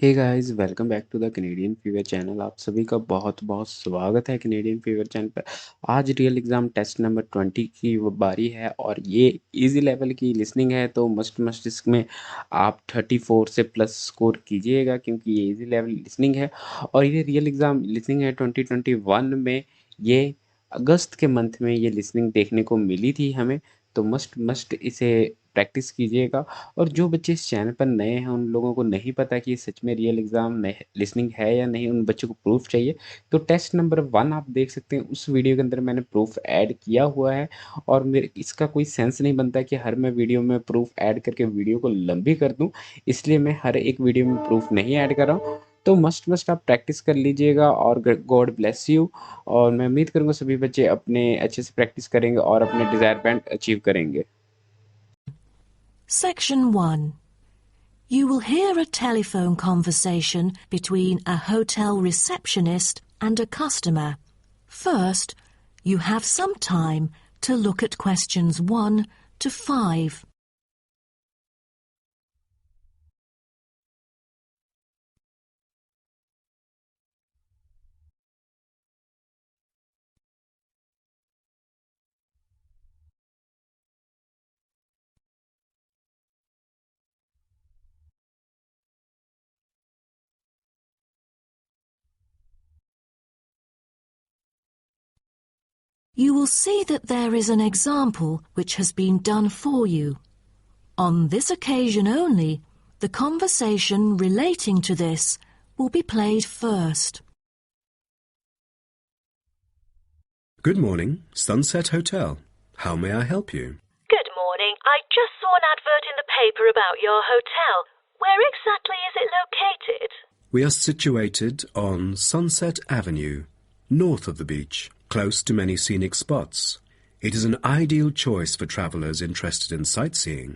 Hey guys welcome back to the Canadian fever channel. आप सभी का बहुत बहुत स्वागत है कैनेडियन फीवर चैनल पर। आज रियल एग्ज़ाम टेस्ट नंबर 20 की वो बारी है और ये इजी लेवल की लिसनिंग है, तो मस्ट इसमें आप 34 से प्लस स्कोर कीजिएगा क्योंकि ये इजी लेवल लिसनिंग है। और ये रियल एग्ज़ाम लिसनिंग है 2021 में। ये अगस्त के मंथ में ये लिसनिंग देखने को मिली थी हमें, तो मस्ट इसे प्रैक्टिस कीजिएगा। और जो बच्चे इस चैनल पर नए हैं, उन लोगों को नहीं पता कि ये सच में रियल एग्ज़ाम में लिसनिंग है या नहीं, उन बच्चों को प्रूफ़ चाहिए। तो टेस्ट नंबर 1 आप देख सकते हैं, उस वीडियो के अंदर मैंने प्रूफ़ ऐड किया हुआ है। और मेरे इसका कोई सेंस नहीं बनता कि हर मैं वीडियो में प्रूफ़ ऐड करके वीडियो को लंबी कर दूँ, इसलिए मैं हर एक वीडियो में प्रूफ़ नहीं ऐड कर रहा हूँ। तो मस्ट आप प्रैक्टिस कर लीजिएगा और ग गॉड ब्लेस यू। और मैं उम्मीद करूँगा सभी बच्चे अपने अच्छे से प्रैक्टिस करेंगे और अपने डिज़ायर बैंड अचीव करेंगे। Section 1. You will hear a telephone conversation between a hotel receptionist and a customer. First, you have some time to look at questions 1 to 5. You will see that there is an example which has been done for you. On this occasion only, the conversation relating to this will be played first. Good morning, Sunset Hotel. How may I help you? Good morning. I just saw an advert in the paper about your hotel. Where exactly is it located? We are situated on Sunset Avenue, north of the beach, close to many scenic spots. It is an ideal choice for travellers interested in sightseeing.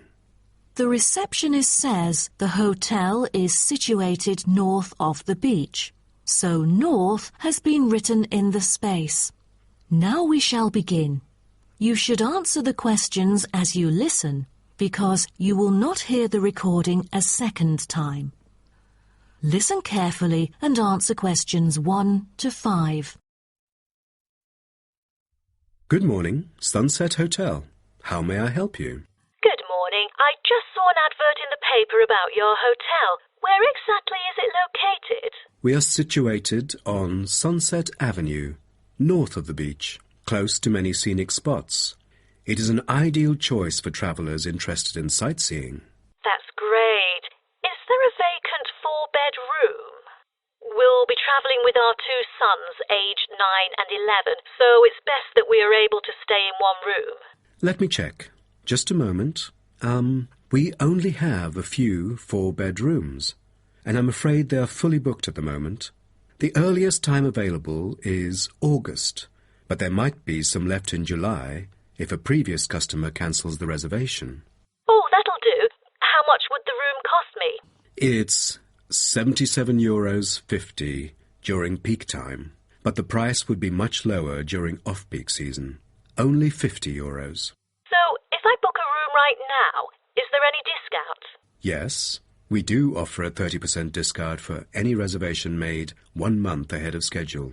The receptionist says the hotel is situated north of the beach, so north has been written in the space. Now we shall begin. You should answer the questions as you listen, because you will not hear the recording a second time. Listen carefully and answer questions 1 to 5. Good morning, Sunset Hotel. How may I help you? Good morning. I just saw an advert in the paper about your hotel. Where exactly is it located? We are situated on Sunset Avenue, north of the beach, close to many scenic spots. It is an ideal choice for travellers interested in sightseeing. That's great. Is there a vacant 4-bed room? We'll be travelling with our 2 sons, aged 9 and 11, so it's best that we are able to stay in one room. Let me check. Just a moment. We only have a few 4-bed rooms, and I'm afraid they are fully booked at the moment. The earliest time available is August, but there might be some left in July if a previous customer cancels the reservation. Oh, that'll do. How much would the room cost me? It's €77.50 during peak time, but the price would be much lower during off-peak season. Only €50. So, if I book a room right now, is there any discount? Yes, we do offer a 30% discount for any reservation made 1 month ahead of schedule.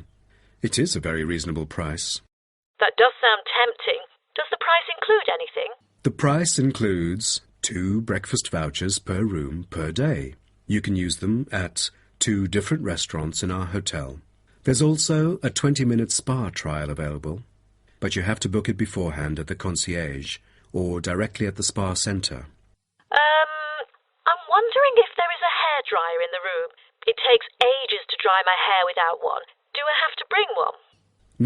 It is a very reasonable price. That does sound tempting. Does the price include anything? The price includes 2 breakfast vouchers per room per day. You can use them at 2 different restaurants in our hotel. There's also a 20-minute spa trial available, but you have to book it beforehand at the concierge or directly at the spa centre. I'm wondering if there is a hairdryer in the room. It takes ages to dry my hair without one. Do I have to bring one?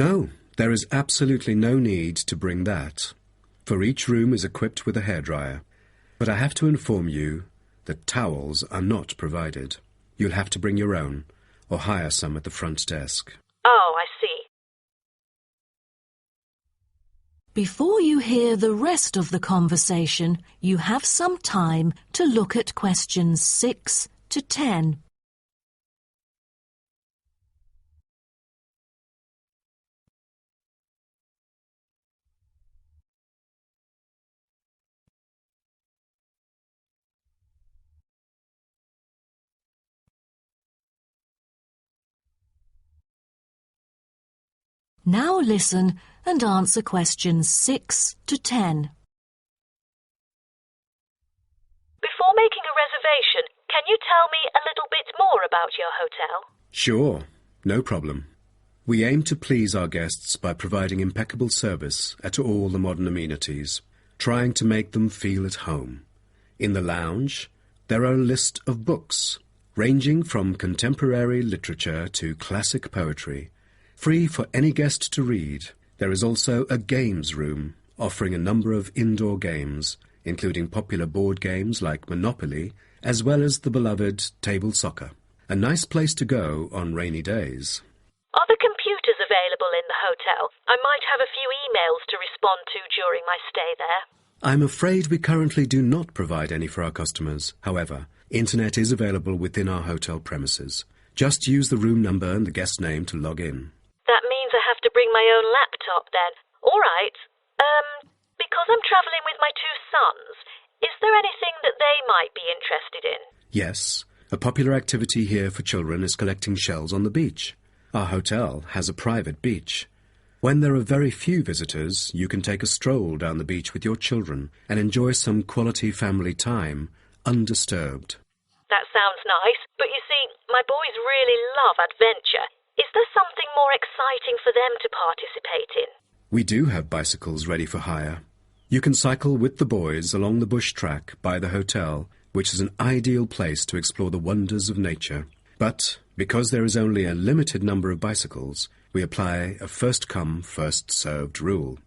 No, there is absolutely no need to bring that, for each room is equipped with a hairdryer. But I have to inform you that towels are not provided. You'll have to bring your own, or hire some at the front desk. Oh, I see. Before you hear the rest of the conversation, you have some time to look at questions 6 to 10. Now listen and answer questions 6 to 10. Before making a reservation, can you tell me a little bit more about your hotel? Sure, no problem. We aim to please our guests by providing impeccable service at all the modern amenities, trying to make them feel at home. In the lounge, there are a list of books, ranging from contemporary literature to classic poetry, free for any guest to read. There is also a games room, offering a number of indoor games, including popular board games like Monopoly, as well as the beloved table soccer. A nice place to go on rainy days. Are the computers available in the hotel? I might have a few emails to respond to during my stay there. I'm afraid we currently do not provide any for our customers. However, internet is available within our hotel premises. Just use the room number and the guest name to log in. That means I have to bring my own laptop then. All right. Because I'm travelling with my two sons, is there anything that they might be interested in? Yes, a popular activity here for children is collecting shells on the beach. Our hotel has a private beach. When there are very few visitors, you can take a stroll down the beach with your children and enjoy some quality family time, undisturbed. That sounds nice, but you see, my boys really love adventure. Is there something more exciting for them to participate in? We do have bicycles ready for hire. You can cycle with the boys along the bush track by the hotel, which is an ideal place to explore the wonders of nature. But because there is only a limited number of bicycles, we apply a first-come, first-served rule.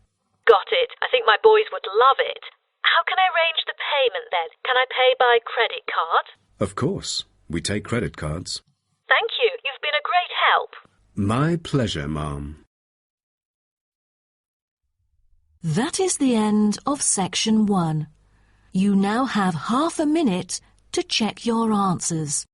Got it. I think my boys would love it. How can I arrange the payment then? Can I pay by credit card? Of course, we take credit cards. Thank you. You've been a great help. My pleasure, ma'am. That is the end of section 1. You now have half a minute to check your answers.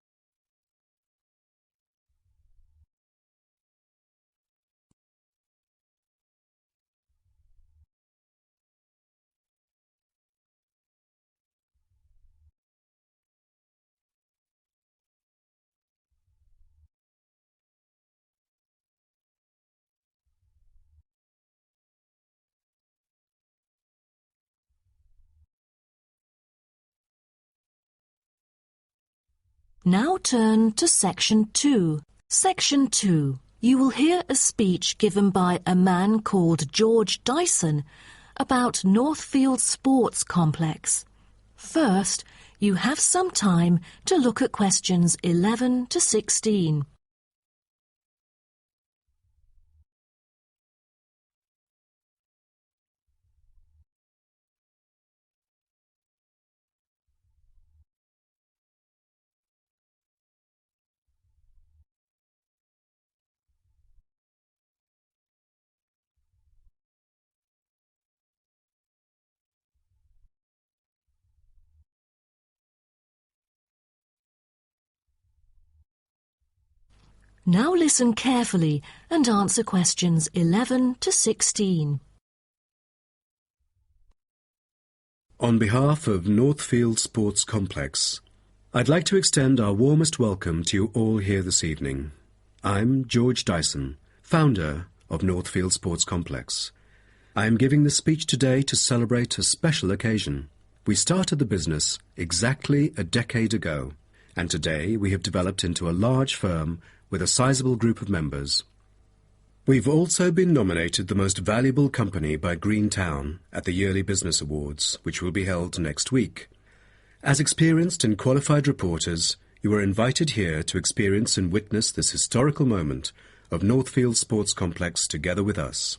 Now turn to section 2. Section 2. You will hear a speech given by a man called George Dyson about Northfield Sports Complex. First, you have some time to look at questions 11 to 16. Now listen carefully and answer questions 11 to 16. On behalf of Northfield Sports Complex, I'd like to extend our warmest welcome to you all here this evening. I'm George Dyson, founder of Northfield Sports Complex. I am giving this speech today to celebrate a special occasion. We started the business exactly a decade ago, and today we have developed into a large firm with a sizable group of members. We've also been nominated the most valuable company by Greentown at the Yearly Business Awards, which will be held next week. As experienced and qualified reporters, you are invited here to experience and witness this historical moment of Northfield Sports Complex together with us.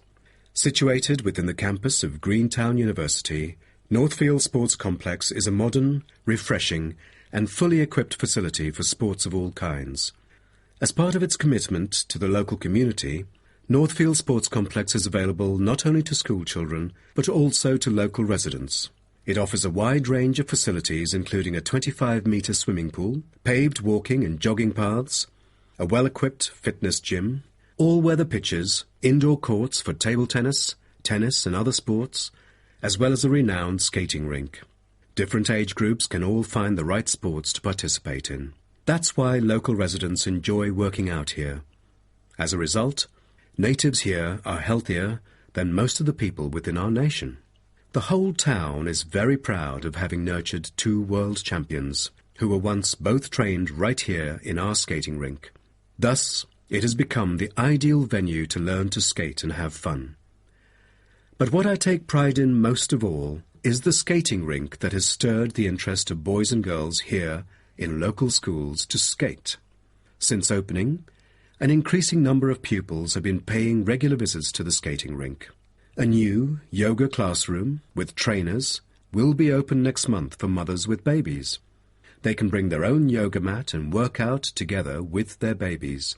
Situated within the campus of Greentown University, Northfield Sports Complex is a modern, refreshing, and fully equipped facility for sports of all kinds. As part of its commitment to the local community, Northfield Sports Complex is available not only to school children, but also to local residents. It offers a wide range of facilities including a 25-metre swimming pool, paved walking and jogging paths, a well-equipped fitness gym, all-weather pitches, indoor courts for table tennis, tennis and other sports, as well as a renowned skating rink. Different age groups can all find the right sports to participate in. That's why local residents enjoy working out here. As a result, Natives here are healthier than most of the people within our nation. The whole town is very proud of having nurtured two world champions who were once both trained right here in our skating rink. Thus, it has become the ideal venue to learn to skate and have fun. But what I take pride in most of all is the skating rink that has stirred the interest of boys and girls here in local schools to skate. Since opening, an increasing number of pupils have been paying regular visits to the skating rink. A new yoga classroom with trainers will be open next month for mothers with babies. They can bring their own yoga mat and work out together with their babies.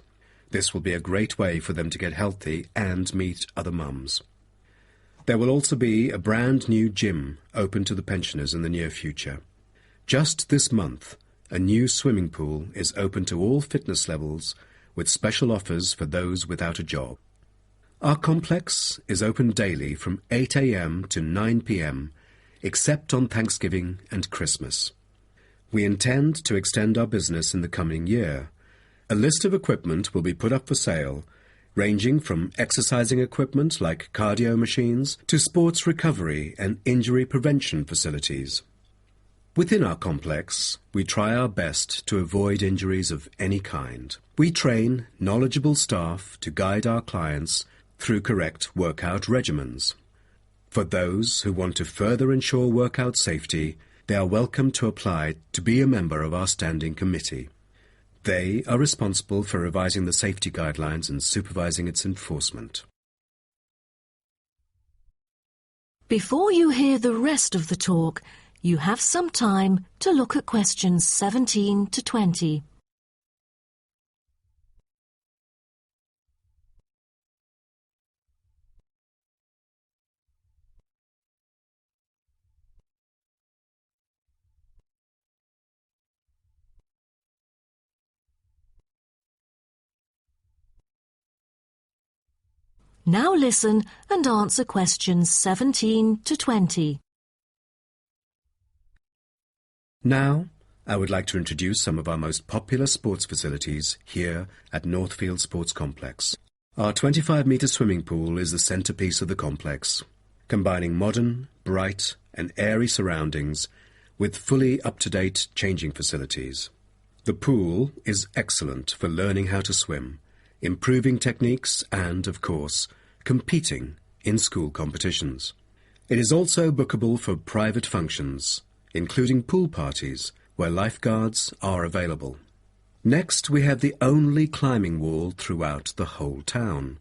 This will be a great way for them to get healthy and meet other mums. There will also be a brand new gym open to the pensioners in the near future. Just this month, a new swimming pool is open to all fitness levels with special offers for those without a job. Our complex is open daily from 8 a.m. to 9 p.m., except on Thanksgiving and Christmas. We intend to extend our business in the coming year. A list of equipment will be put up for sale, ranging from exercising equipment like cardio machines to sports recovery and injury prevention facilities. Within our complex, we try our best to avoid injuries of any kind. We train knowledgeable staff to guide our clients through correct workout regimens. For those who want to further ensure workout safety, they are welcome to apply to be a member of our standing committee. They are responsible for revising the safety guidelines and supervising its enforcement. Before you hear the rest of the talk, you have some time to look at questions 17 to 20. Now listen and answer questions 17 to 20. Now, I would like to introduce some of our most popular sports facilities here at Northfield Sports Complex. Our 25-metre swimming pool is the centrepiece of the complex, combining modern, bright and airy surroundings with fully up-to-date changing facilities. The pool is excellent for learning how to swim, improving techniques and, of course, competing in school competitions. It is also bookable for private functions, including pool parties where lifeguards are available. Next, we have the only climbing wall throughout the whole town.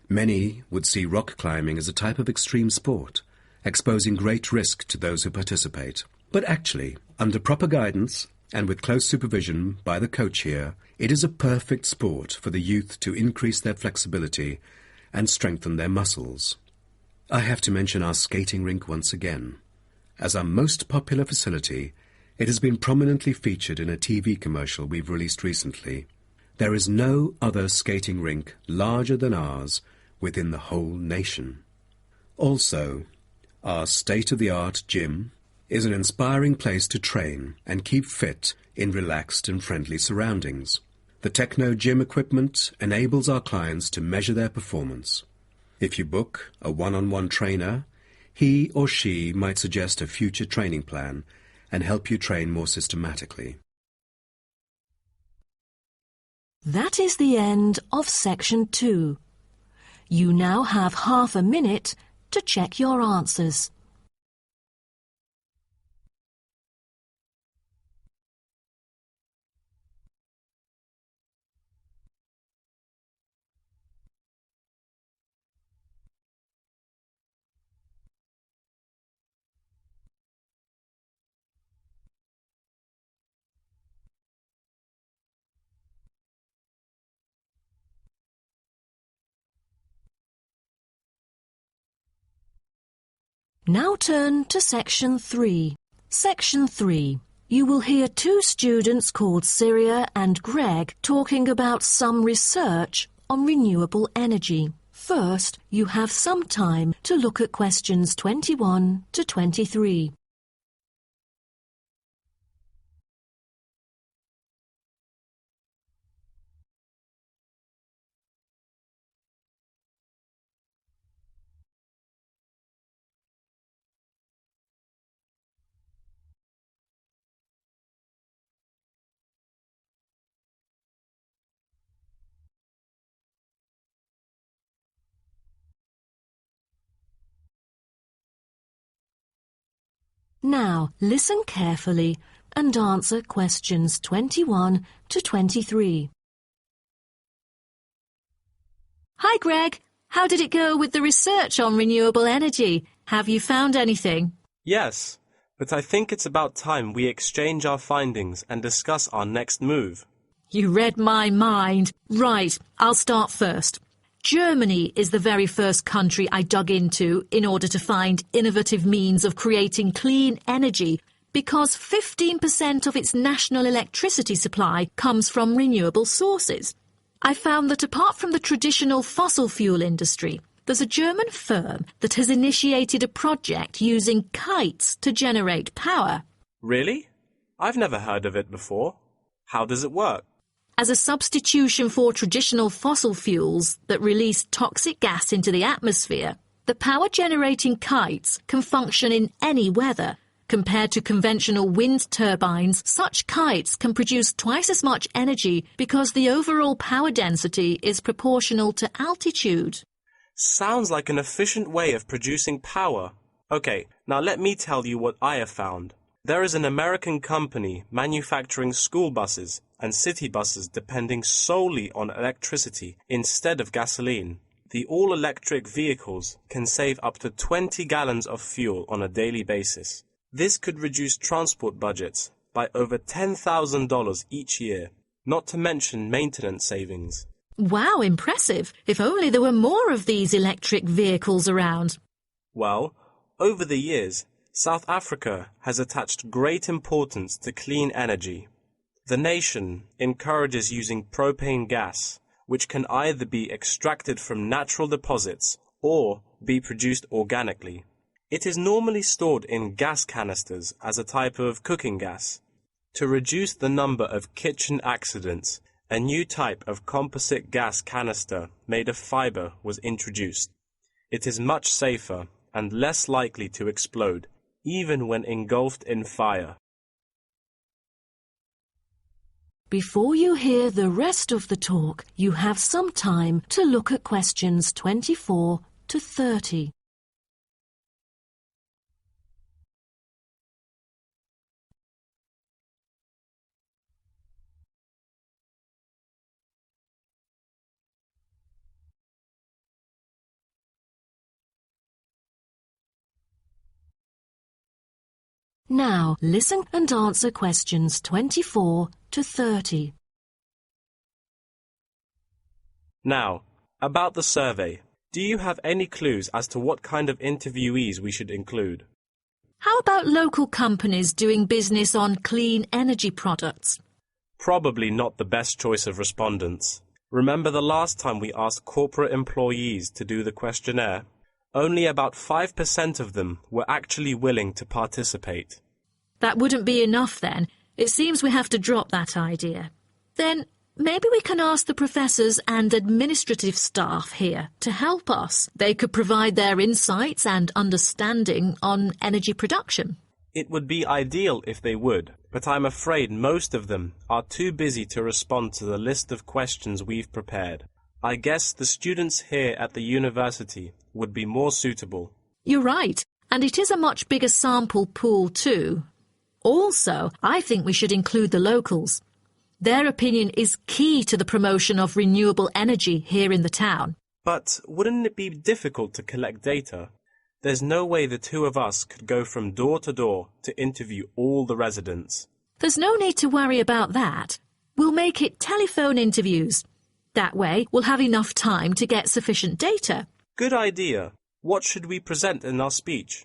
Many would see rock climbing as a type of extreme sport, exposing great risk to those who participate. But actually, under proper guidance and with close supervision by the coach here, it is a perfect sport for the youth to increase their flexibility and strengthen their muscles. I have to mention our skating rink once again. As our most popular facility, it has been prominently featured in a TV commercial we've released recently. There is no other skating rink larger than ours within the whole nation. Also, our state-of-the-art gym is an inspiring place to train and keep fit in relaxed and friendly surroundings. The Techno gym equipment enables our clients to measure their performance. If you book a one-on-one trainer, he or she might suggest a future training plan and help you train more systematically. That is the end of section 2. You now have half a minute to check your answers. Now turn to section 3. Section 3. You will hear two students called Syria and Greg talking about some research on renewable energy. First, you have some time to look at questions 21 to 23. Now, listen carefully and answer questions 21 to 23. Hi, Greg. How did it go with the research on renewable energy? Have you found anything? Yes, but I think it's about time we exchange our findings and discuss our next move. You read my mind. Right, I'll start first. Germany is the very first country I dug into in order to find innovative means of creating clean energy because 15% of its national electricity supply comes from renewable sources. I found that apart from the traditional fossil fuel industry, there's a German firm that has initiated a project using kites to generate power. Really? I've never heard of it before. How does it work? As a substitution for traditional fossil fuels that release toxic gas into the atmosphere, the power-generating kites can function in any weather. Compared to conventional wind turbines, such kites can produce twice as much energy because the overall power density is proportional to altitude. Sounds like an efficient way of producing power. Okay, now let me tell you what I have found. There is an American company manufacturing school buses and city buses depending solely on electricity instead of gasoline. The all-electric vehicles can save up to 20 gallons of fuel on a daily basis. This could reduce transport budgets by over $10,000 each year, not to mention maintenance savings. Wow, impressive. If only there were more of these electric vehicles around. Well, over the years, South Africa has attached great importance to clean energy. The nation encourages using propane gas, which can either be extracted from natural deposits or be produced organically. It is normally stored in gas canisters as a type of cooking gas. To reduce the number of kitchen accidents, a new type of composite gas canister made of fiber was introduced. It is much safer and less likely to explode, even when engulfed in fire. Before you hear the rest of the talk, you have some time to look at questions 24 to 30. Now, listen and answer questions 24 to 30. Now, about the survey. Do you have any clues as to what kind of interviewees we should include? How about local companies doing business on clean energy products? Probably not the best choice of respondents. Remember the last time we asked corporate employees to do the questionnaire? Only about 5% of them were actually willing to participate. That wouldn't be enough then. It seems we have to drop that idea. Then maybe we can ask the professors and administrative staff here to help us. They could provide their insights and understanding on energy production. It would be ideal if they would, but I'm afraid most of them are too busy to respond to the list of questions we've prepared. I guess the students here at the university would be more suitable. You're right, and it is a much bigger sample pool too. Also, I think we should include the locals. Their opinion is key to the promotion of renewable energy here in the town. But wouldn't it be difficult to collect data? There's no way the two of us could go from door to door to interview all the residents. There's no need to worry about that. We'll make it telephone interviews. That way, we'll have enough time to get sufficient data. Good idea. What should we present in our speech?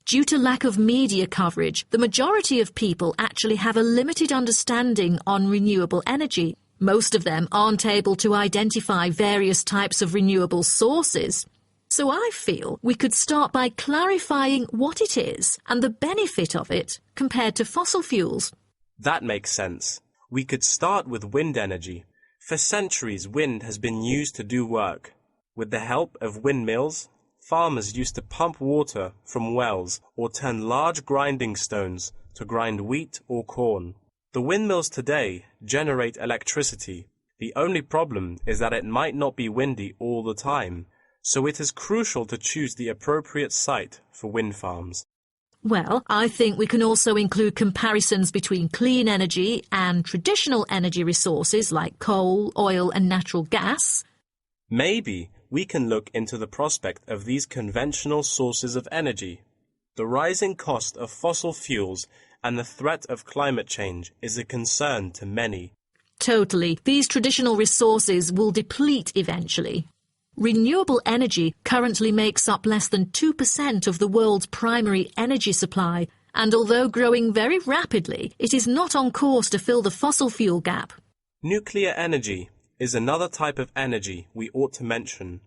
Due to lack of media coverage, the majority of people actually have a limited understanding on renewable energy. Most of them aren't able to identify various types of renewable sources. So I feel we could start by clarifying what it is and the benefit of it compared to fossil fuels. That makes sense. We could start with wind energy. For centuries, wind has been used to do work. With the help of windmills, farmers used to pump water from wells or turn large grinding stones to grind wheat or corn. The windmills today generate electricity. The only problem is that it might not be windy all the time, so it is crucial to choose the appropriate site for wind farms. Well, I think we can also include comparisons between clean energy and traditional energy resources like coal, oil and natural gas. Maybe we can look into the prospect of these conventional sources of energy. The rising cost of fossil fuels and the threat of climate change is a concern to many. Totally. These traditional resources will deplete eventually. Renewable energy currently makes up less than 2% of the world's primary energy supply, and although growing very rapidly, it is not on course to fill the fossil fuel gap. Nuclear energy is another type of energy we ought to mention.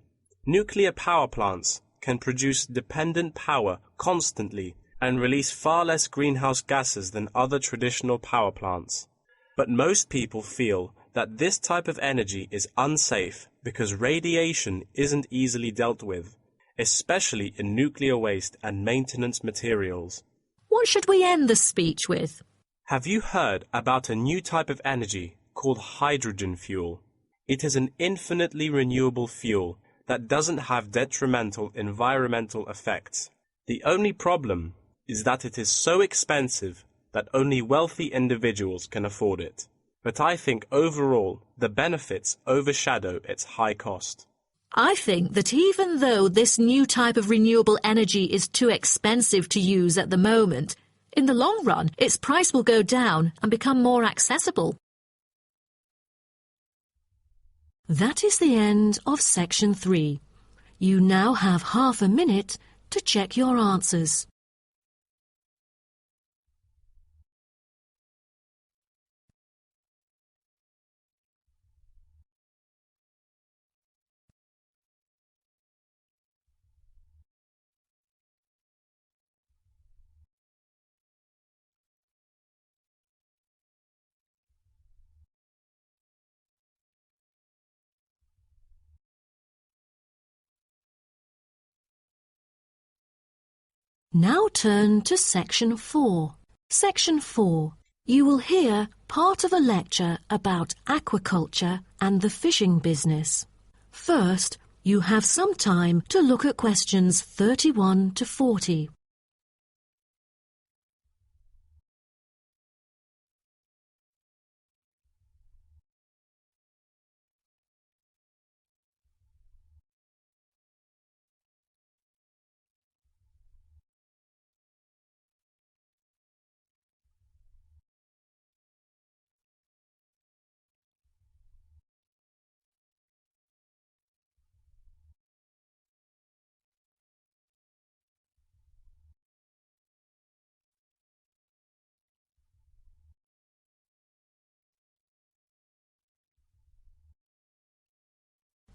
Nuclear power plants can produce dependent power constantly and release far less greenhouse gases than other traditional power plants. But most people feel that this type of energy is unsafe because radiation isn't easily dealt with, especially in nuclear waste and maintenance materials. What should we end the speech with? Have you heard about a new type of energy called hydrogen fuel? It is an infinitely renewable fuel that doesn't have detrimental environmental effects. The only problem is that it is so expensive that only wealthy individuals can afford it. But I think overall the benefits overshadow its high cost. I think that even though this new type of renewable energy is too expensive to use at the moment, in the long run its price will go down and become more accessible. That is the end of section 3. You now have half a minute to check your answers. Now turn to section 4. Section 4. You will hear part of a lecture about aquaculture and the fishing business. First, you have some time to look at questions 31 to 40.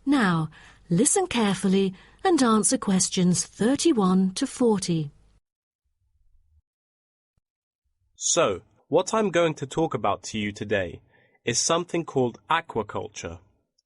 Now, listen carefully and answer questions 31 to 40. So, what I'm going to talk about to you today is something called aquaculture.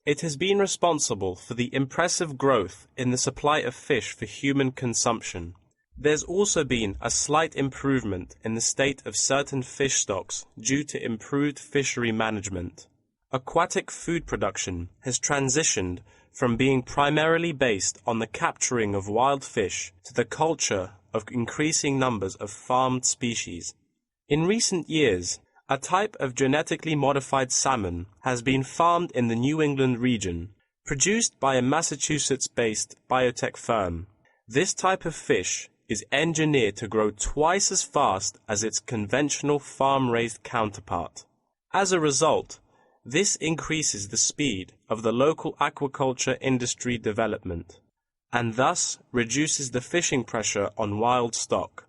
It has been responsible for the impressive growth in the supply of fish for human consumption. There's also been a slight improvement in the state of certain fish stocks due to improved fishery management. Aquatic food production has transitioned from being primarily based on the capturing of wild fish to the culture of increasing numbers of farmed species. In recent years, a type of genetically modified salmon has been farmed in the New England region, produced by a Massachusetts-based biotech firm. This type of fish is engineered to grow twice as fast as its conventional farm-raised counterpart. As a result, this increases the speed of the local aquaculture industry development, and thus reduces the fishing pressure on wild stock.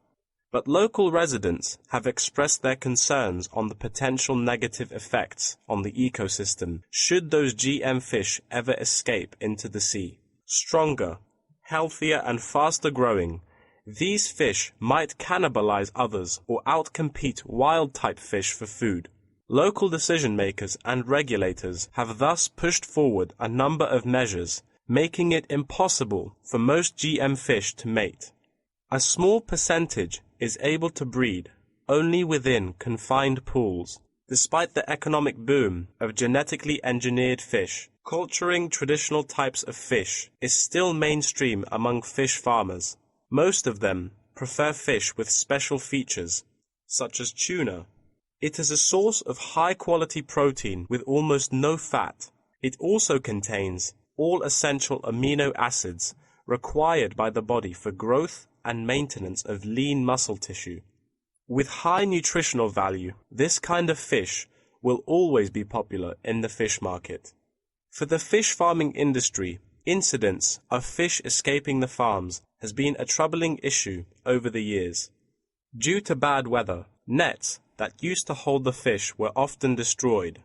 But local residents have expressed their concerns on the potential negative effects on the ecosystem should those GM fish ever escape into the sea. Stronger, healthier and faster growing, these fish might cannibalize others or outcompete wild-type fish for food. Local decision-makers and regulators have thus pushed forward a number of measures, making it impossible for most GM fish to mate. A small percentage is able to breed only within confined pools. Despite the economic boom of genetically engineered fish, culturing traditional types of fish is still mainstream among fish farmers. Most of them prefer fish with special features, such as tuna. It is a source of high-quality protein with almost no fat. It also contains all essential amino acids required by the body for growth and maintenance of lean muscle tissue. With high nutritional value, this kind of fish will always be popular in the fish market. For the fish farming industry, incidents of fish escaping the farms has been a troubling issue over the years. Due to bad weather, nets that used to hold the fish were often destroyed.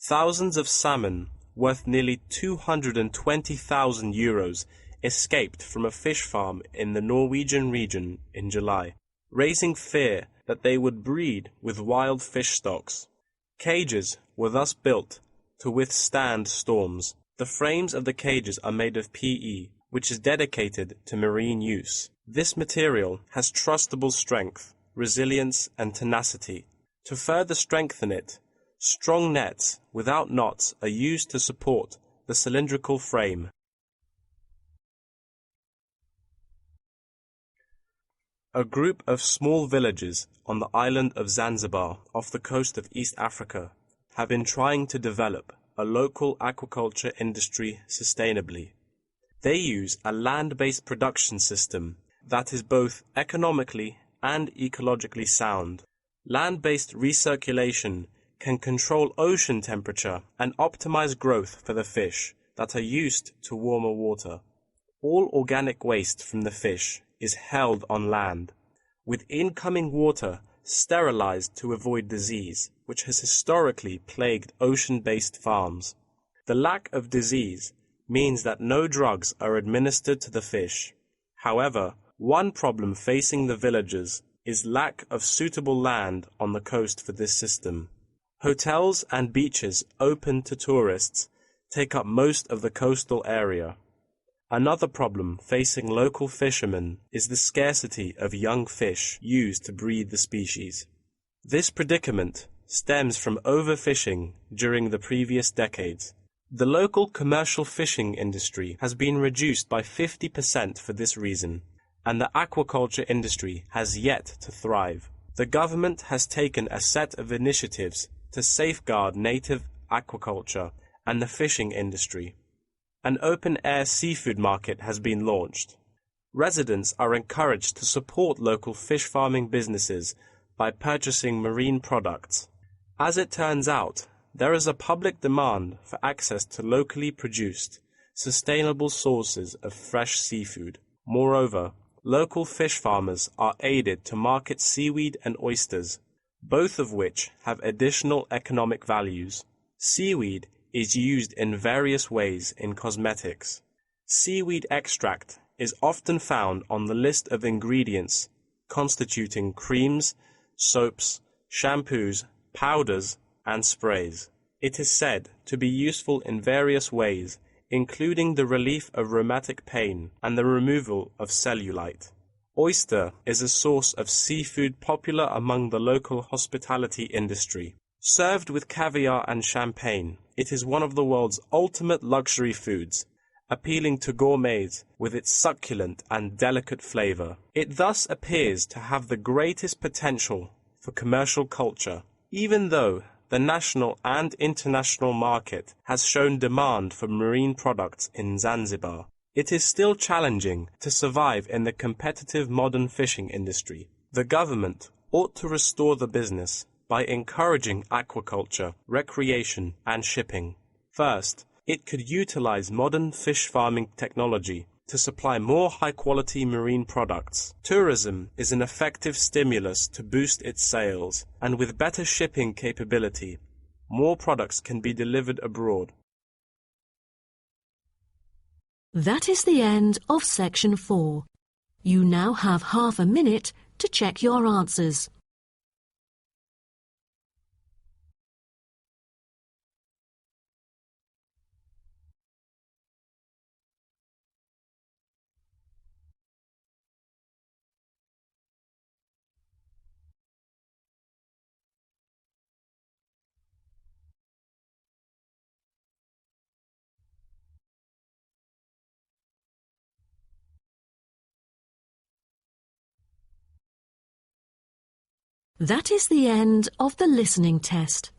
Thousands of salmon, worth nearly 220,000 euros, escaped from a fish farm in the Norwegian region in July, raising fear that they would breed with wild fish stocks. Cages were thus built to withstand storms. The frames of the cages are made of PE, which is dedicated to marine use. This material has trustable strength, resilience, and tenacity. To further strengthen it, strong nets without knots are used to support the cylindrical frame. A group of small villages on the island of Zanzibar off the coast of East Africa have been trying to develop a local aquaculture industry sustainably. They use a land-based production system that is both economically and ecologically sound. Land-based recirculation can control ocean temperature and optimize growth for the fish that are used to warmer water. All organic waste from the fish is held on land, with incoming water sterilized to avoid disease, which has historically plagued ocean-based farms. The lack of disease means that no drugs are administered to the fish. However, one problem facing the villagers is lack of suitable land on the coast for this system. Hotels and beaches open to tourists take up most of the coastal area. Another problem facing local fishermen is the scarcity of young fish used to breed the species. This predicament stems from overfishing during the previous decades. The local commercial fishing industry has been reduced by 50% for this reason, and the aquaculture industry has yet to thrive. The government has taken a set of initiatives to safeguard native aquaculture and the fishing industry. An open-air seafood market has been launched. Residents are encouraged to support local fish farming businesses by purchasing marine products. As it turns out, there is a public demand for access to locally produced, sustainable sources of fresh seafood. Moreover, local fish farmers are aided to market seaweed and oysters, both of which have additional economic values. Seaweed is used in various ways in cosmetics. Seaweed extract is often found on the list of ingredients constituting creams, soaps, shampoos, powders, and sprays. It is said to be useful in various ways, including the relief of rheumatic pain and the removal of cellulite. Oyster is a source of seafood popular among the local hospitality industry. Served with caviar and champagne, it is one of the world's ultimate luxury foods, appealing to gourmets with its succulent and delicate flavor. It thus appears to have the greatest potential for commercial culture, even though the national and international market has shown demand for marine products in Zanzibar. It is still challenging to survive in the competitive modern fishing industry. The government ought to restore the business by encouraging aquaculture, recreation, and shipping. First, it could utilize modern fish farming technology to supply more high-quality marine products. Tourism is an effective stimulus to boost its sales, and with better shipping capability, more products can be delivered abroad. That is the end of section 4. You now have half a minute to check your answers. That is the end of the listening test.